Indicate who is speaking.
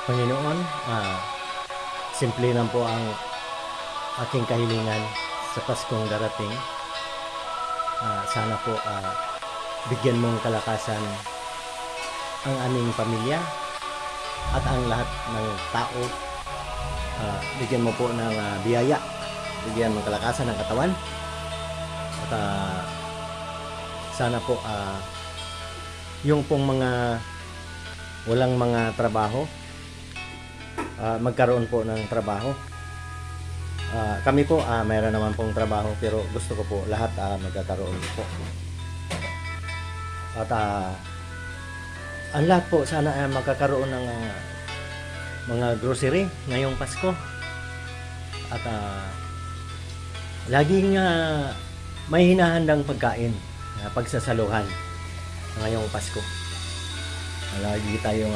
Speaker 1: Panginoon, simple lang po ang aking kahilingan sa Paskong darating. Sana po bigyan mong kalakasan ang aming pamilya at ang lahat ng tao. Bigyan mo po ng biyaya, bigyan mong kalakasan ng katawan. At sana po yung pong mga walang mga trabaho, magkaroon po ng trabaho. Kami po mayroon naman pong trabaho, pero gusto ko po lahat magkakaroon po. At ang lahat po sana magkakaroon ng mga grocery ngayong Pasko. At laging may hinahandang pagkain, pagsasaluhan ngayong Pasko. Lagi tayong